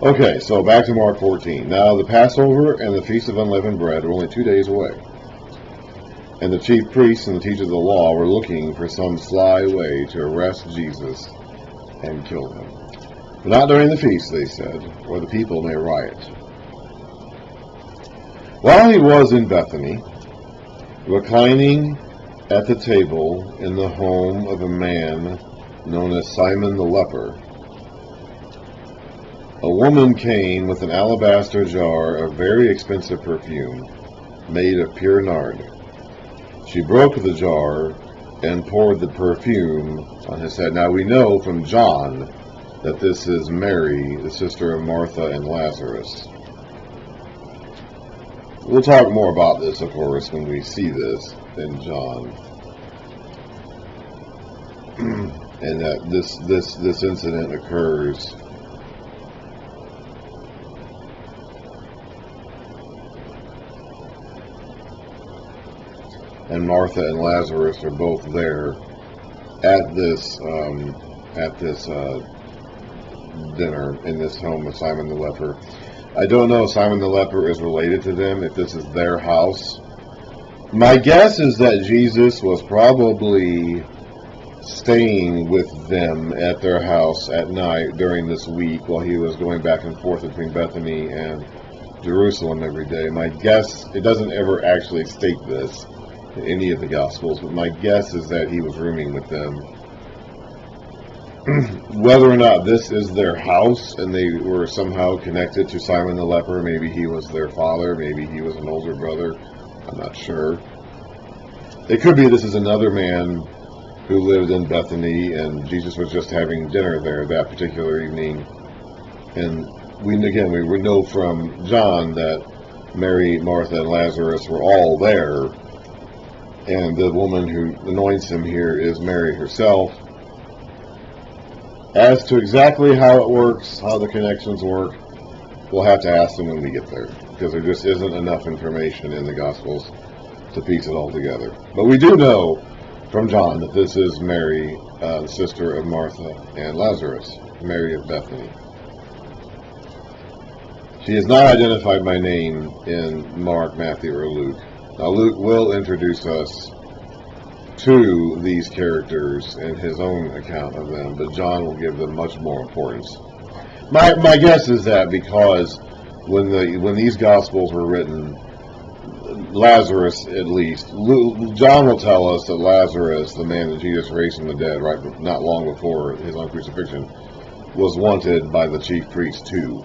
Okay, so back to Mark 14. Now the Passover and the Feast of Unleavened Bread were only 2 days away. And the chief priests and the teachers of the law were looking for some sly way to arrest Jesus and kill him. But not during the feast, they said, or the people may riot. While he was in Bethany, reclining at the table in the home of a man known as Simon the leper, a woman came with an alabaster jar of very expensive perfume made of pure nard. She broke the jar and poured the perfume on his head. Now we know from John that this is Mary, the sister of Martha and Lazarus. We'll talk more about this, of course, when we see this in John. And that this incident occurs and Martha and Lazarus are both there at this dinner in this home of Simon the leper. I don't know if Simon the leper is related to them, if this is their house. My guess is that Jesus was probably staying with them at their house at night during this week while he was going back and forth between Bethany and Jerusalem every day. My guess, it doesn't ever actually state this in any of the Gospels, but my guess is that he was rooming with them. Whether or not this is their house and they were somehow connected to Simon the leper, maybe he was their father, maybe he was an older brother, I'm not sure. It could be this is another man who lived in Bethany and Jesus was just having dinner there that particular evening. And we know from John that Mary, Martha, and Lazarus were all there. And the woman who anoints him here is Mary herself. As to exactly how it works, how the connections work, we'll have to ask them when we get there, because there just isn't enough information in the Gospels to piece it all together. But we do know from John that this is Mary, the sister of Martha and Lazarus, Mary of Bethany. She is not identified by name in Mark, Matthew, or Luke. Now Luke will introduce us to these characters in his own account of them, but John will give them much more importance. My guess is that because when these Gospels were written, Lazarus, at least, John will tell us that Lazarus, the man that Jesus raised from the dead, right, not long before his own crucifixion, was wanted by the chief priests too.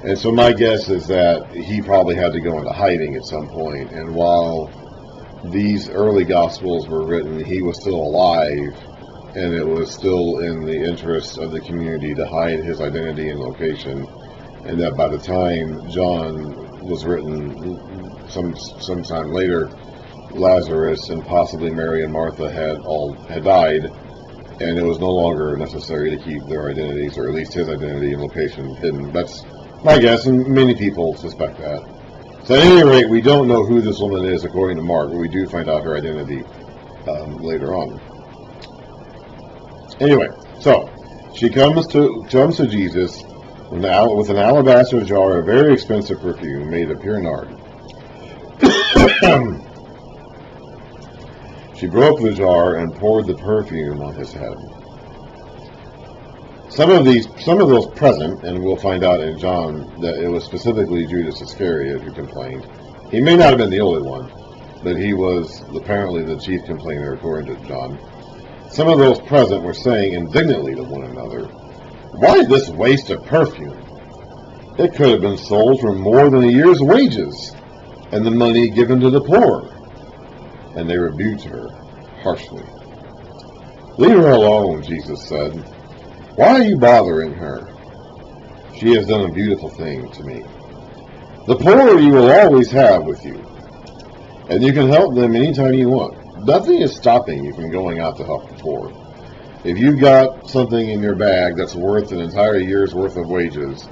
And so my guess is that he probably had to go into hiding at some point, and while these early Gospels were written, he was still alive, and it was still in the interest of the community to hide his identity and location, and that by the time John was written sometime later, Lazarus and possibly Mary and Martha had died, and it was no longer necessary to keep their identities, or at least his identity and location, hidden. That's my guess, and many people suspect that. So at any rate, we don't know who this woman is according to Mark, but we do find out her identity later on. Anyway, so she comes to Jesus with an alabaster jar of very expensive perfume made of pure nard. She broke the jar and poured the perfume on his head. Some of those present, and we'll find out in John that it was specifically Judas Iscariot who complained. He may not have been the only one, but he was apparently the chief complainer according to John. Some of those present were saying indignantly to one another, "Why this waste of perfume? It could have been sold for more than a year's wages, and the money given to the poor." And they rebuked her harshly. "Leave her alone," Jesus said. "Why are you bothering her? She has done a beautiful thing to me. The poor you will always have with you, and you can help them anytime you want. Nothing is stopping you from going out to help the poor. If you've got something in your bag that's worth an entire year's worth of wages,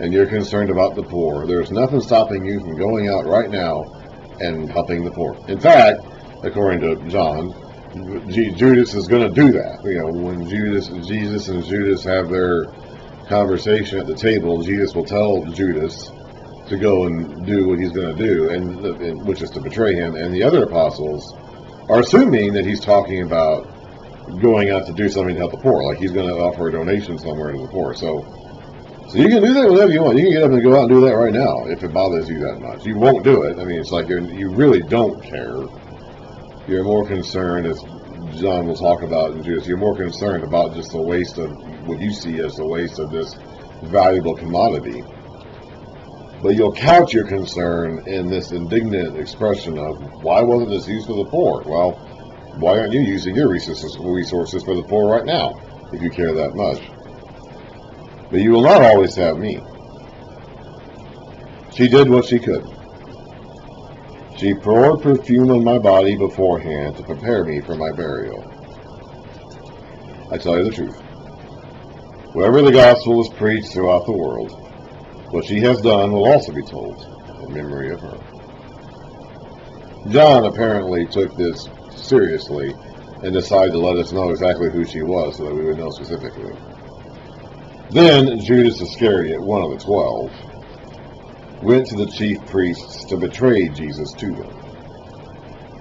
and you're concerned about the poor, there's nothing stopping you from going out right now and helping the poor. In fact, according to John, Judas is going to do that. You know, when Jesus and Judas have their conversation at the table, Jesus will tell Judas to go and do what he's going to do, and which is to betray him. And the other apostles are assuming that he's talking about going out to do something to help the poor, like he's going to offer a donation somewhere to the poor. So you can do that whenever you want. You can get up and go out and do that right now if it bothers you that much. You won't do it. I mean, it's like you really don't care. You're more concerned, as John will talk about in Judas, you're more concerned about just the waste of what you see as the waste of this valuable commodity. But you'll couch your concern in this indignant expression of, why wasn't this used for the poor? Well, why aren't you using your resources for the poor right now, if you care that much? But you will not always have me. She did what she could. She poured perfume on my body beforehand to prepare me for my burial. I tell you the truth. Wherever the gospel is preached throughout the world, what she has done will also be told in memory of her. John apparently took this seriously and decided to let us know exactly who she was so that we would know specifically. Then Judas Iscariot, one of the 12, went to the chief priests to betray Jesus to them.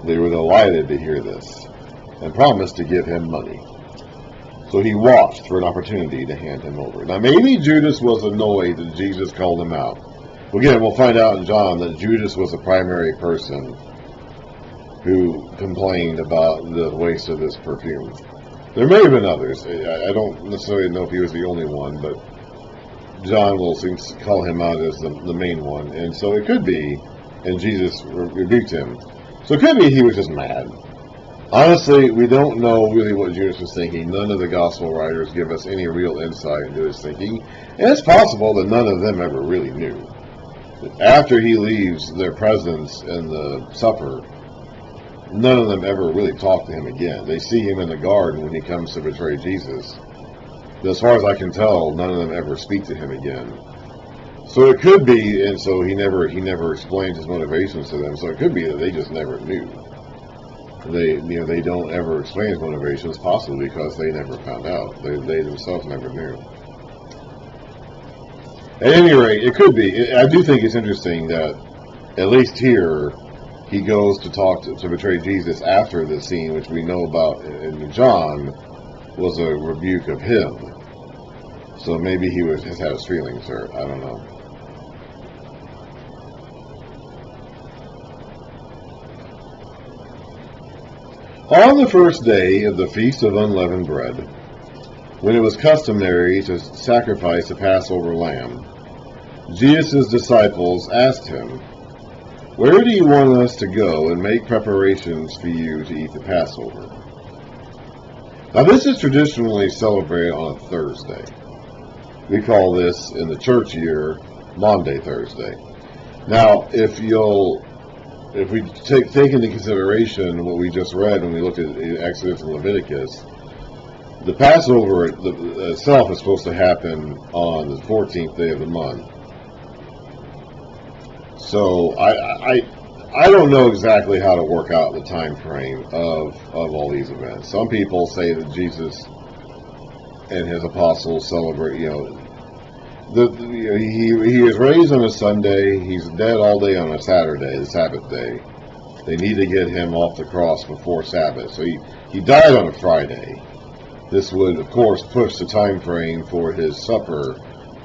They were delighted to hear this and promised to give him money. So he watched for an opportunity to hand him over. Now maybe Judas was annoyed that Jesus called him out. Again, we'll find out in John that Judas was the primary person who complained about the waste of this perfume. There may have been others. I don't necessarily know if he was the only one, but John will seem to call him out as the main one. And so it could be, and Jesus rebuked him. So it could be he was just mad. Honestly, we don't know really what Judas was thinking. None of the gospel writers give us any real insight into his thinking. And it's possible that none of them ever really knew. After he leaves their presence in the supper, none of them ever really talk to him again. They see him in the garden when he comes to betray Jesus. But as far as I can tell, none of them ever speak to him again. So it could be, and so he never explained his motivations to them. So it could be that they just never knew. They don't ever explain his motivations, possibly because they never found out. They themselves never knew. At any rate, it could be. I do think it's interesting that at least here, he goes to betray Jesus after the scene, which we know about in John, was a rebuke of him. So maybe he has had his feelings hurt. I don't know. On the first day of the Feast of Unleavened Bread, when it was customary to sacrifice a Passover lamb, Jesus' disciples asked him, "Where do you want us to go and make preparations for you to eat the Passover?" Now this is traditionally celebrated on a Thursday. We call this, in the church year, Maundy Thursday. Now, if we take into consideration what we just read when we looked at Exodus and Leviticus, the Passover itself is supposed to happen on the 14th day of the month. So I don't know exactly how to work out the time frame of all these events. Some people say that Jesus and his apostles celebrate, he was raised on a Sunday, he's dead all day on a Saturday, the Sabbath day. They need to get him off the cross before Sabbath. So he died on a Friday. This would, of course, push the time frame for his supper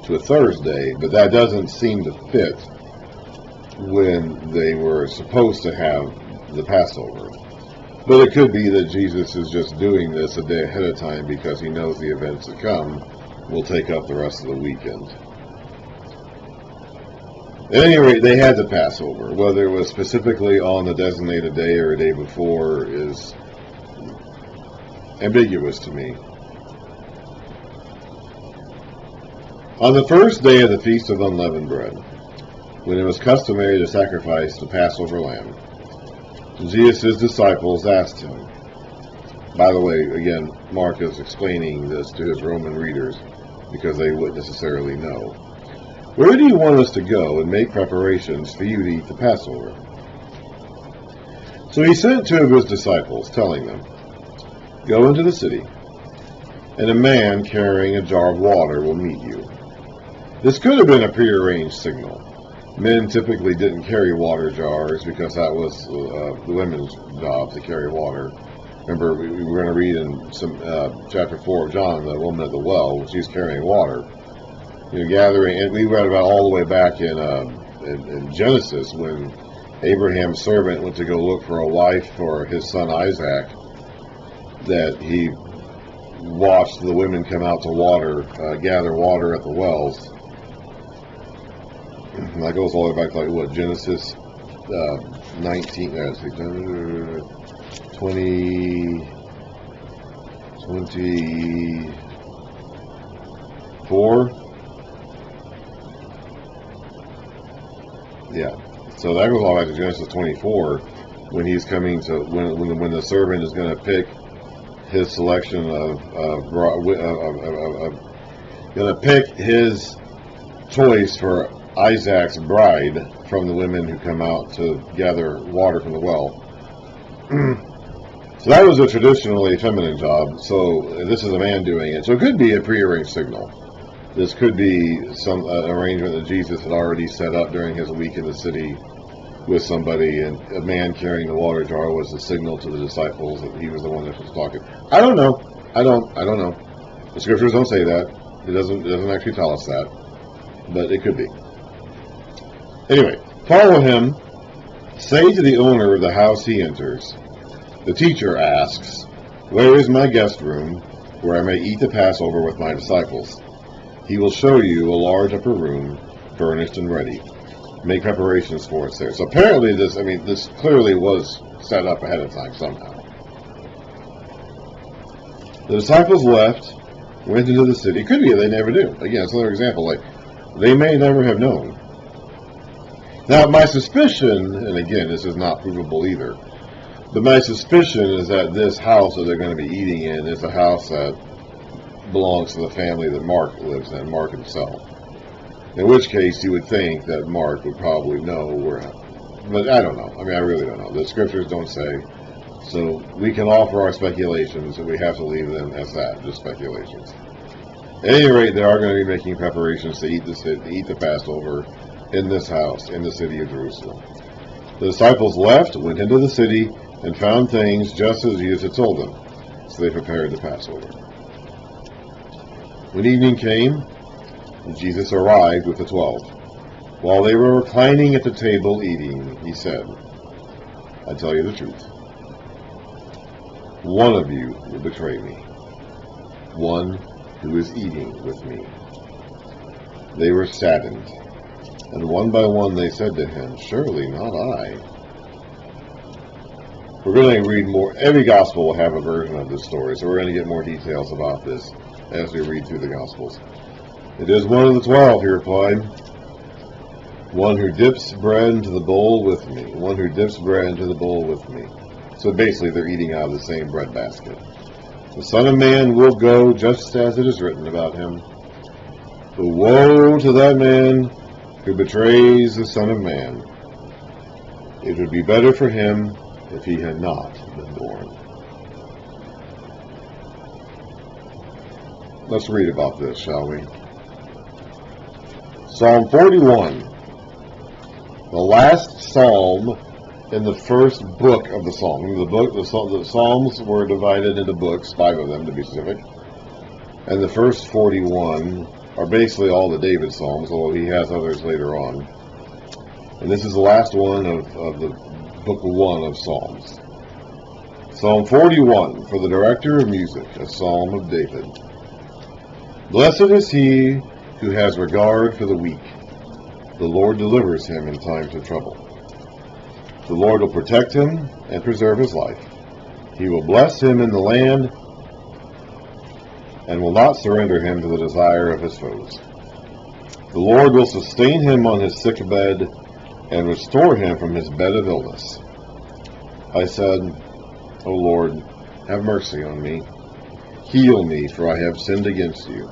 to a Thursday, but that doesn't seem to fit when they were supposed to have the Passover. But it could be that Jesus is just doing this a day ahead of time because he knows the events that come will take up the rest of the weekend. At any rate, they had the Passover. Whether it was specifically on the designated day or a day before is ambiguous to me. On the first day of the Feast of Unleavened Bread, when it was customary to sacrifice the Passover lamb, Jesus' disciples asked him. By the way, again, Mark is explaining this to his Roman readers because they wouldn't necessarily know. "Where do you want us to go and make preparations for you to eat the Passover?" So he sent two of his disciples, telling them, "Go into the city, and a man carrying a jar of water will meet you. This could have been a prearranged signal. Men typically didn't carry water jars because that was the women's job to carry water. Remember, we were going to read in chapter 4 of John, the woman at the well, she's carrying water. Gathering, and we read about all the way back in Genesis when Abraham's servant went to go look for a wife for his son Isaac, that he watched the women come out to gather water at the wells. And that goes all the way back to Genesis 19, 24. Yeah, so that goes all back to Genesis 24, when he's coming to when the servant is going to pick his selection going to pick his choice for Isaac's bride from the women who come out to gather water from the well. So that was a traditionally feminine job. So this is a man doing it. So it could be a prearranged signal. This could be some arrangement that Jesus had already set up during his week in the city with somebody, and a man carrying the water jar was the signal to the disciples that he was the one that was talking. I don't know. I don't know. The scriptures don't say that. It doesn't actually tell us that, but it could be. Anyway, follow him. Say to the owner of the house he enters, the teacher asks, "Where is my guest room, where I may eat the Passover with my disciples?" He will show you a large upper room, furnished and ready. Make preparations for us there. So apparently this clearly was set up ahead of time somehow. The disciples left, went into the city. It could be they never do. Again, it's another example. They may never have known. Now, my suspicion, and again, this is not provable either, but my suspicion is that this house that they're going to be eating in is a house that belongs to the family that Mark lives in, Mark himself. In which case, you would think that Mark would probably know where, but I don't know. I really don't know. The scriptures don't say. So we can offer our speculations, and we have to leave them as that, just speculations. At any rate, they are going to be making preparations to eat the Passover in this house, in the city of Jerusalem. The disciples left, went into the city, and found things just as Jesus had told them. So they prepared the Passover. When evening came, Jesus arrived with the 12. While they were reclining at the table eating, he said, "I tell you the truth. One of you will betray me, one who is eating with me." They were saddened, and one by one they said to him, "Surely not I." We're going to read more. Every gospel will have a version of this story, so we're going to get more details about this as we read through the Gospels. "It is one of the 12, he replied. One who dips bread into the bowl with me. One who dips bread into the bowl with me." So basically, they're eating out of the same bread basket. "The Son of Man will go just as it is written about him. But woe to that man who betrays the Son of Man. It would be better for him if he had not been born." Let's read about this, shall we? Psalm 41, the last psalm in the first book of the Psalm. The Psalms were divided into books, 5 of them to be specific, and the first 41 are basically all the David Psalms, although he has others later on. And this is the last one of the book 1 of Psalms. Psalm 41, for the director of music, a psalm of David. Blessed is he who has regard for the weak. The Lord delivers him in times of trouble. The Lord will protect him and preserve his life. He will bless him in the land and will not surrender him to the desire of his foes. The Lord will sustain him on his sick bed and restore him from his bed of illness. I said, "O Lord, have mercy on me. Heal me, for I have sinned against you.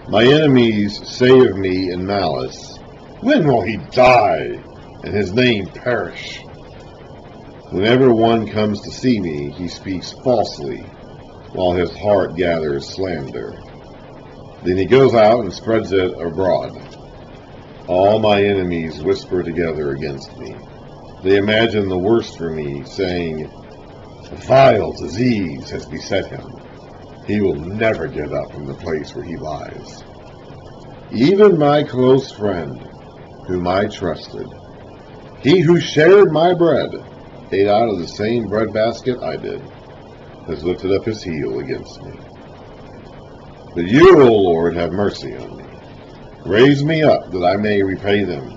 My enemies say of me in malice, 'When will he die, and his name perish?' Whenever one comes to see me, he speaks falsely, while his heart gathers slander. Then he goes out and spreads it abroad. All my enemies whisper together against me. They imagine the worst for me, saying, "A vile disease has beset him. He will never get up from the place where he lies." Even my close friend, whom I trusted, he who shared my bread, ate out of the same breadbasket I did, has lifted up his heel against me. But you, O Lord, have mercy on me. Raise me up, that I may repay them.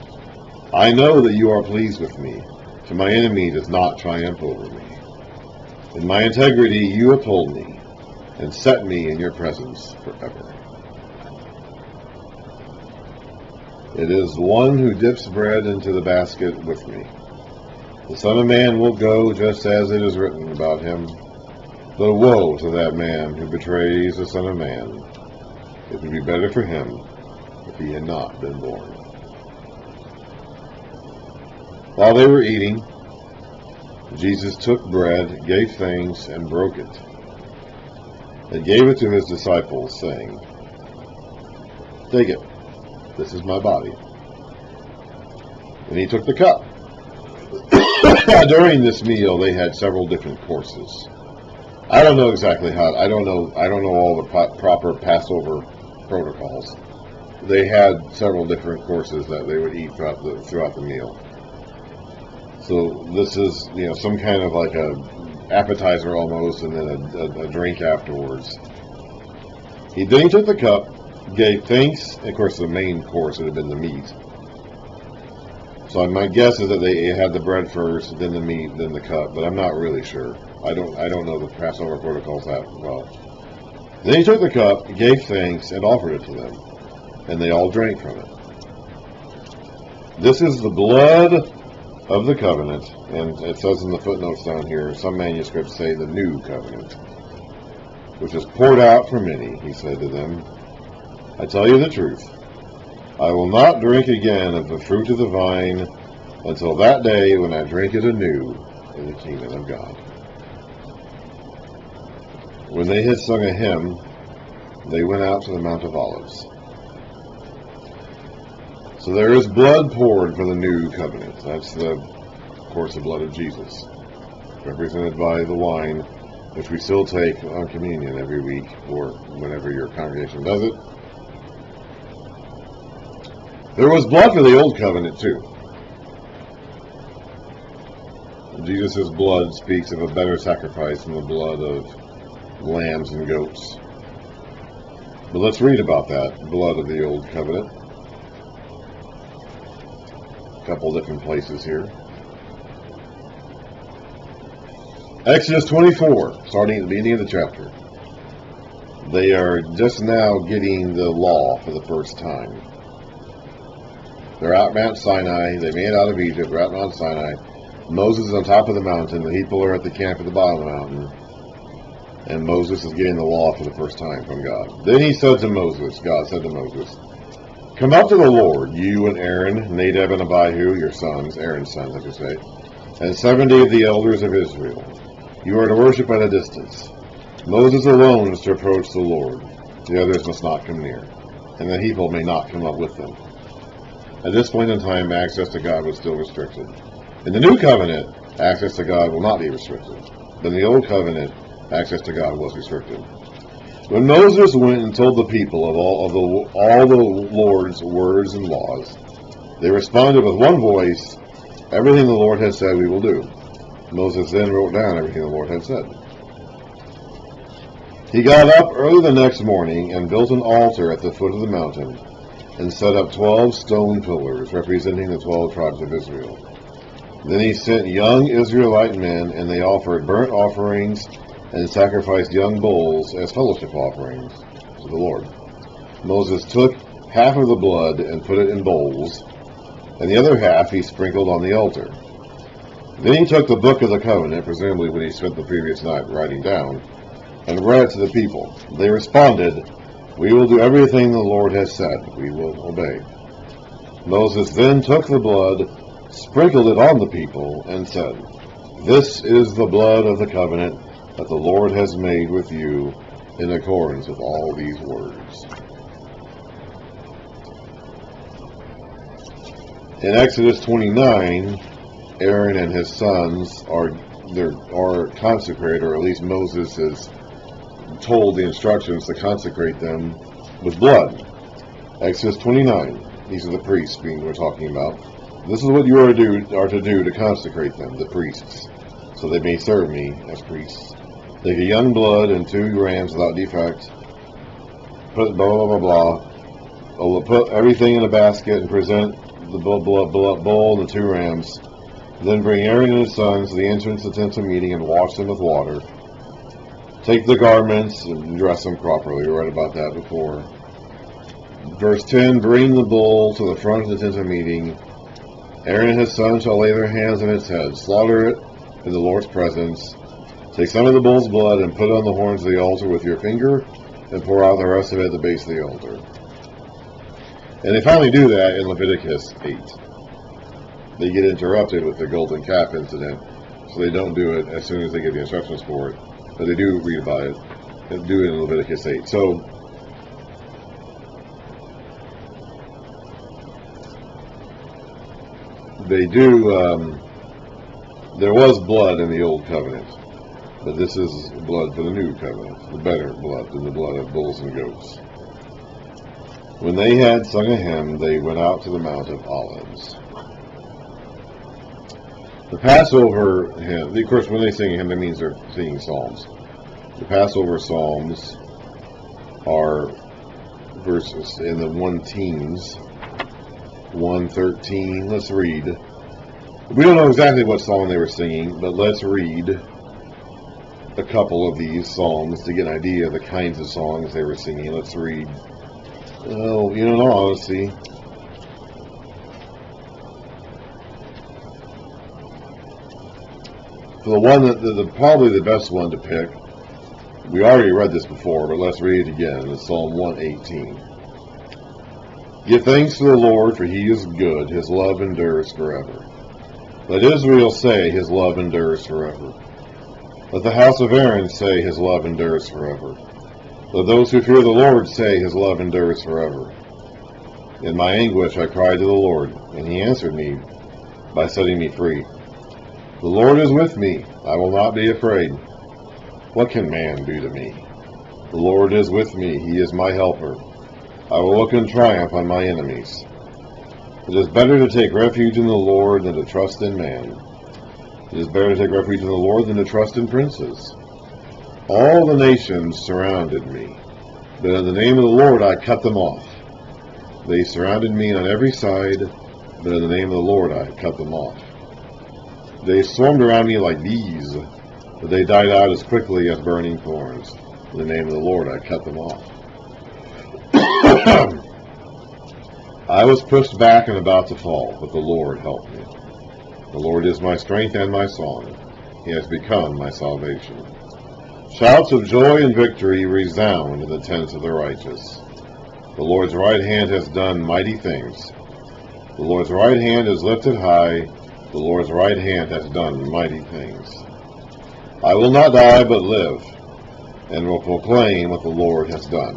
I know that you are pleased with me, for my enemy does not triumph over me. In my integrity you uphold me, and set me in your presence forever. It is one who dips bread into the basket with me. The Son of Man will go just as it is written about him. But woe to that man who betrays the Son of Man. It would be better for him if he had not been born. While they were eating, Jesus took bread, gave thanks, and broke it, and gave it to his disciples, saying, "Take it, this is my body." And he took the cup. During this meal, they had several different courses. I don't know exactly how. I don't know all the proper Passover protocols. They had several different courses that they would eat throughout the meal. So this is, some kind of like a appetizer almost, and then a drink afterwards. Then he took the cup, gave thanks, and of course the main course would have been the meat. So my guess is that they had the bread first, then the meat, then the cup, but I'm not really sure. I don't know the Passover protocols that well. Then he took the cup, gave thanks, and offered it to them, and they all drank from it. This is the blood of the covenant, and it says in the footnotes down here, some manuscripts say the new covenant, which is poured out for many. He said to them, "I tell you the truth. I will not drink again of the fruit of the vine until that day when I drink it anew in the kingdom of God." When they had sung a hymn, they went out to the Mount of Olives. So there is blood poured for the new covenant. That's of course, the blood of Jesus, represented by the wine, which we still take on communion every week, or whenever your congregation does it. There was blood for the old covenant too. Jesus' blood speaks of a better sacrifice than the blood of lambs and goats. But let's read about that blood of the old covenant. A couple different places here. Exodus 24, starting at the beginning of the chapter. They are just now getting the law for the first time. They're out Mount Sinai. They made it out of Egypt. They're out Mount Sinai. Moses is on top of the mountain. The people are at the camp at the bottom of the mountain. And Moses is getting the law for the first time from God. Then he said to Moses, God said to Moses, "Come up to the Lord, you and Aaron, Nadab and Abihu, your sons, Aaron's sons, I should say, and 70 of the elders of Israel. You are to worship at a distance. Moses alone is to approach the Lord. The others must not come near, and the people may not come up with them." At this point in time, access to God was still restricted. In the new covenant, access to God will not be restricted. But in the old covenant, access to God was restricted. When Moses went and told the people of all the Lord's words and laws, they responded with one voice, "Everything the Lord has said we will do." Moses then wrote down everything the Lord had said. He got up early the next morning and built an altar at the foot of the mountain and set up 12 stone pillars representing the 12 tribes of Israel. Then he sent young Israelite men, and they offered burnt offerings and sacrificed young bulls as fellowship offerings to the Lord. Moses took half of the blood and put it in bowls, and the other half he sprinkled on the altar. Then he took the book of the covenant, presumably what he spent the previous night writing down, and read it to the people. They responded, "We will do everything the Lord has said. We will obey." Moses then took the blood, sprinkled it on the people, and said, "This is the blood of the covenant that the Lord has made with you in accordance with all these words." In Exodus 29, Aaron and his sons are consecrated, or at least Moses has told the instructions to consecrate them with blood. Exodus 29. These are the priests we're talking about. This is what you are to do to consecrate them, the priests, so they may serve me as priests. Take a young blood and 2 rams without defect. Put blah blah blah blah. Put everything in a basket and present the bull and the 2 rams. Then bring Aaron and his sons to the entrance of the tent of meeting and wash them with water. Take the garments and dress them properly. We read about that before. Verse 10, bring the bull to the front of the tent of meeting. Aaron and his sons shall lay their hands on its head, slaughter it in the Lord's presence. Take some of the bull's blood and put it on the horns of the altar with your finger, and pour out the rest of it at the base of the altar. And they finally do that in Leviticus 8. They get interrupted with the golden calf incident, so they don't do it as soon as they get the instructions for it. But they do read about it and do it in Leviticus 8. So they do, there was blood in the Old Covenant, but this is blood for the New Covenant, the better blood than the blood of bulls and goats. When they had sung a hymn, they went out to the Mount of Olives. The Passover hymn, of course, when they sing a hymn, that means they're singing psalms. The Passover psalms are verses in the 1-teens, 113. Let's read. We don't know exactly what song they were singing, but let's read a couple of these psalms to get an idea of the kinds of songs they were singing. Let's read. Oh, you don't know, let's see. For the one that probably the best one to pick, we already read this before, but let's read it again. It's Psalm 118. Give thanks to the Lord, for he is good. His love endures forever. Let Israel say, his love endures forever. Let the house of Aaron say, his love endures forever. Let those who fear the Lord say, his love endures forever. In my anguish I cried to the Lord, and he answered me by setting me free. The Lord is with me. I will not be afraid. What can man do to me? The Lord is with me. He is my helper. I will look in triumph on my enemies. It is better to take refuge in the Lord than to trust in man. It is better to take refuge in the Lord than to trust in princes. All the nations surrounded me, but in the name of the Lord I cut them off. They surrounded me on every side, but in the name of the Lord I cut them off. They swarmed around me like bees, but they died out as quickly as burning thorns. In the name of the Lord I cut them off. I was pushed back and about to fall, but the Lord helped me. The Lord is my strength and my song. He has become my salvation. Shouts of joy and victory resound in the tents of the righteous. The Lord's right hand has done mighty things. The Lord's right hand is lifted high. The Lord's right hand has done mighty things. I will not die but live, and will proclaim what the Lord has done.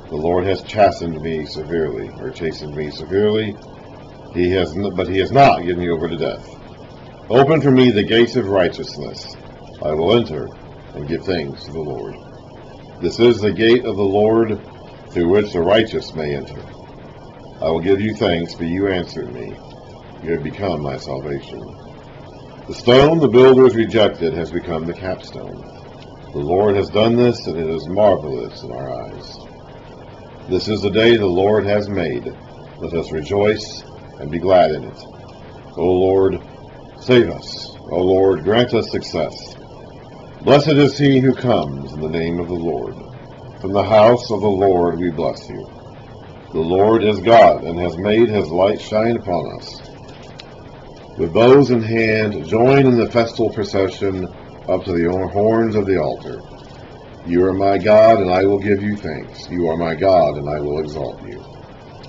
The Lord has chastened me severely, or chastened me severely. But he has not given me over to death. Open for me the gates of righteousness. I will enter and give thanks to the Lord. This is the gate of the Lord, through which the righteous may enter. I will give you thanks, for you answered me. You have become my salvation. The stone the builders rejected has become the capstone. The Lord has done this, and it is marvelous in our eyes. This is the day the Lord has made. Let us rejoice and be glad in it. O Lord, save us. O Lord, grant us success. Blessed is he who comes in the name of the Lord. From the house of the Lord we bless you. The Lord is God, and has made his light shine upon us. With bows in hand, join in the festal procession up to the horns of the altar. You are my God, and I will give you thanks. You are my God, and I will exalt you.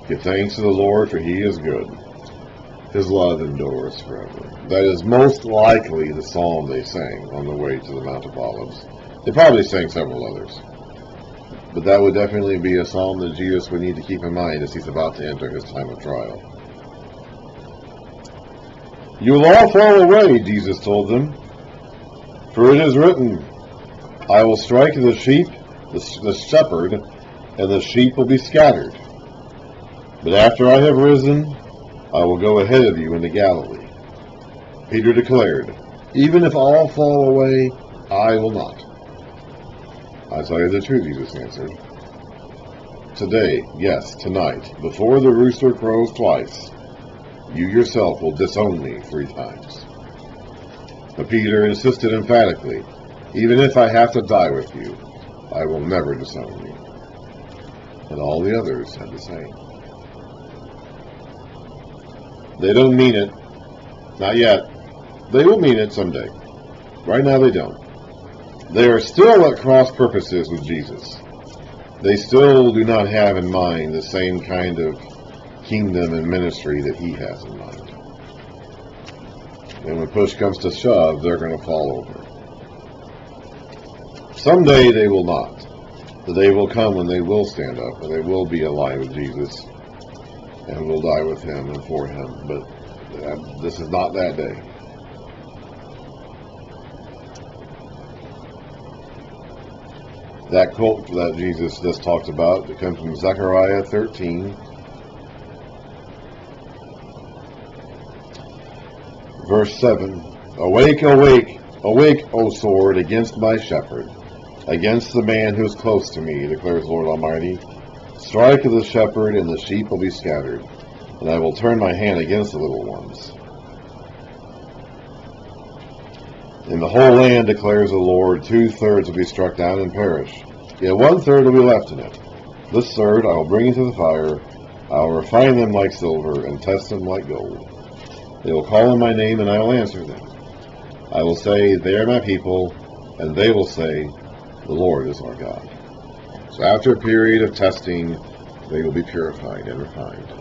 Give thanks to the Lord, for he is good. His love endures forever. That is most likely the psalm they sang on the way to the Mount of Olives. They probably sang several others. But that would definitely be a psalm that Jesus would need to keep in mind as he's about to enter his time of trial. You will all fall away, Jesus told them, for it is written, I will strike the sheep, the shepherd, and the sheep will be scattered. But after I have risen, I will go ahead of you into Galilee. Peter declared, Even if all fall away, I will not. I tell you the truth, Jesus answered. Today, yes, tonight, before the rooster crows twice, you yourself will disown me 3 times. But Peter insisted emphatically, Even if I have to die with you, I will never disown you. And all the others said the same. They don't mean it. Not yet. They will mean it someday. Right now they don't. They are still at cross purposes with Jesus. They still do not have in mind the same kind of kingdom and ministry that he has in mind. And when push comes to shove, they're going to fall over. Someday they will not. The day will come when they will stand up, and they will be alive with Jesus, and will die with him and for him. But this is not that day. That quote that Jesus just talked about, it comes from Zechariah 13, verse 7. Awake, awake, awake, O sword, against my shepherd, against the man who is close to me, declares the Lord Almighty. Strike the shepherd, and the sheep will be scattered, and I will turn my hand against the little ones. In the whole land, declares the Lord, 2/3 will be struck down and perish, yet 1/3 will be left in it. This third I will bring into the fire. I will refine them like silver, and test them like gold. They will call on my name, and I will answer them. I will say, They are my people, and they will say, The Lord is our God. So after a period of testing, they will be purified and refined.